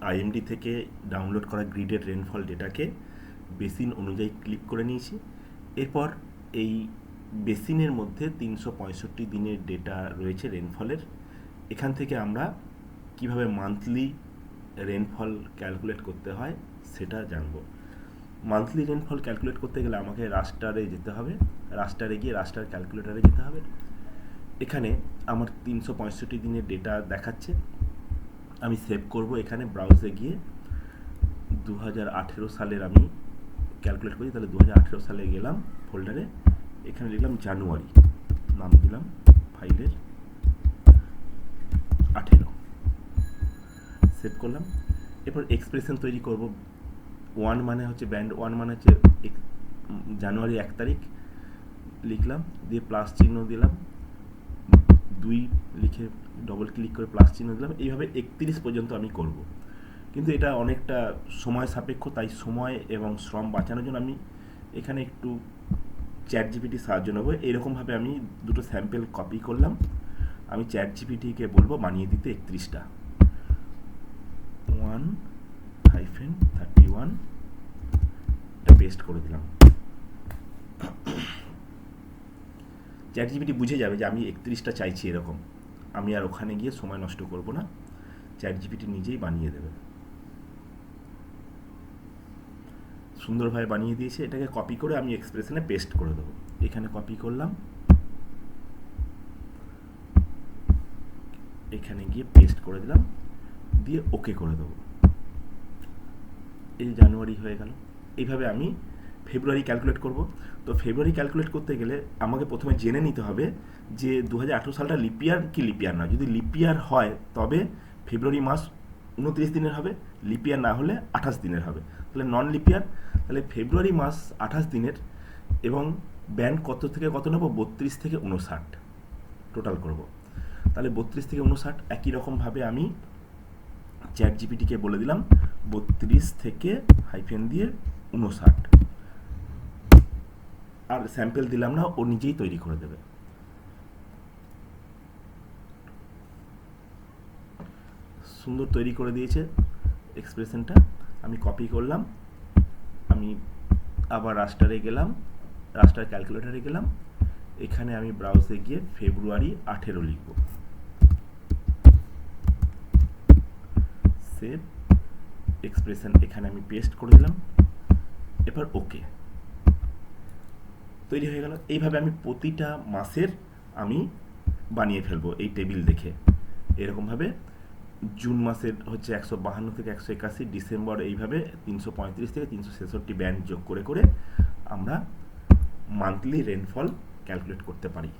IMD থেকে download করা গ্রিডের rainfall ডেটাকে basin অনুযায়ী ক্লিক করে নিয়েছি। এরপর এই বেসিনের মধ্যে 365 দিনের ডেটা রয়েছে রেনফলের। এখান থেকে আমরা কিভাবে মান্থলি রেনফল ক্যালকুলেট করতে হয় সেটা জানব। মান্থলি রেনফল ক্যালকুলেট করতে গেলে আমাকে রাস্টারে যেতে হবে। রাস্টারে গিয়ে রাস্টার ক্যালকুলেটারে যেতে হবে। এখানে আমার 365 দিনের ডেটা দেখাচ্ছে, আমি সেভ করব। এখানে ব্রাউজে গিয়ে 2018 সালের আমি ক্যালকুলেট করি, তাহলে 2018 সালে গেলাম ফোল্ডারে, এখানে লিখলাম জানুয়ারি, নাম দিলাম ফাইলের 18, সেভ করলাম। এরপর এক্সপ্রেশন তৈরি করব। 1 মানে হচ্ছে ব্যান্ড 1 মানে হচ্ছে জানুয়ারি 1 তারিখ লিখলাম, দিয়ে প্লাস চিহ্ন দিলাম, 2 লিখে ডবল ক্লিক করে প্লাস চিহ্ন দিলাম। এইভাবে 31 পর্যন্ত আমি করব। কিন্তু এটা অনেকটা সময় সাপেক্ষ, তাই সময় এবং শ্রম বাঁচানোর জন্য আমি এখানে একটু চ্যাট জিপিটি সাহায্য নেব। এরকমভাবে আমি দুটো স্যাম্পল কপি করলাম। আমি চ্যাট জিপিটিকে বলবো বানিয়ে দিতে 31টা। 1-31 এটা পেস্ট করে দিলাম। চ্যাট জিপিটি বুঝে যাবে যে আমি 31টা চাইছি এরকম। আমি আর ওখানে গিয়ে সময় নষ্ট করব না, চ্যাট জিপিটি নিজেই বানিয়ে দেবে। সুন্দরভাবে বানিয়ে দিয়েছে। এটাকে কপি করে আমি এক্সপ্রেশনে পেস্ট করে দেবো। এখানে কপি করলাম, এখানে গিয়ে পেস্ট করে দিলাম, দিয়ে ওকে করে দেবো। এই জানুয়ারি হয়ে গেল। এইভাবে আমি ফেব্রুয়ারি ক্যালকুলেট করব। তো ফেব্রুয়ারি ক্যালকুলেট করতে গেলে আমাকে প্রথমে জেনে নিতে হবে যে 2018 সালটা লিপিয়ার কি লিপিয়ার না। যদি লিপিয়ার হয় তবে ফেব্রুয়ারি মাস 29 দিনের হবে, লিপিয়ার না হলে 28 দিনের হবে। তাহলে নন লিপিয়ার, তাহলে ফেব্রুয়ারি মাস 28 দিনের এবং ব্যান্ড কত থেকে কত নেব, 32 থেকে 59 টোটাল করব। তাহলে 32 থেকে 59 একই রকমভাবে আমি চ্যাট জিপিটিকে বলে দিলাম 32 থেকে হাইফেন দিয়ে 59, আর স্যাম্পল দিলাম না, ও নিজেই তৈরি করে দেবে। সুন্দর তৈরি করে দিয়েছে এক্সপ্রেশনটা। আমি কপি করলাম, আমি আবার রাস্টারে গেলাম, রাস্টার ক্যালকুলেটারে গেলাম, এখানে আমি ব্রাউজে গিয়ে ফেব্রুয়ারি 18 লিখব, সেভ এক্সপ্রেশন এখানে আমি পেস্ট করে দিলাম। এবার ওকে, তৈরি হয়ে গেল। এইভাবে আমি প্রতিটা মাসের আমি বানিয়ে ফেলবো এই টেবিল দেখে। এরকমভাবে জুন মাসের হচ্ছে 152 থেকে 181, ডিসেম্বর এইভাবে 335 থেকে 366 ব্যান্ড যোগ করে করে আমরা মান্থলি রেনফল ক্যালকুলেট করতে পারি।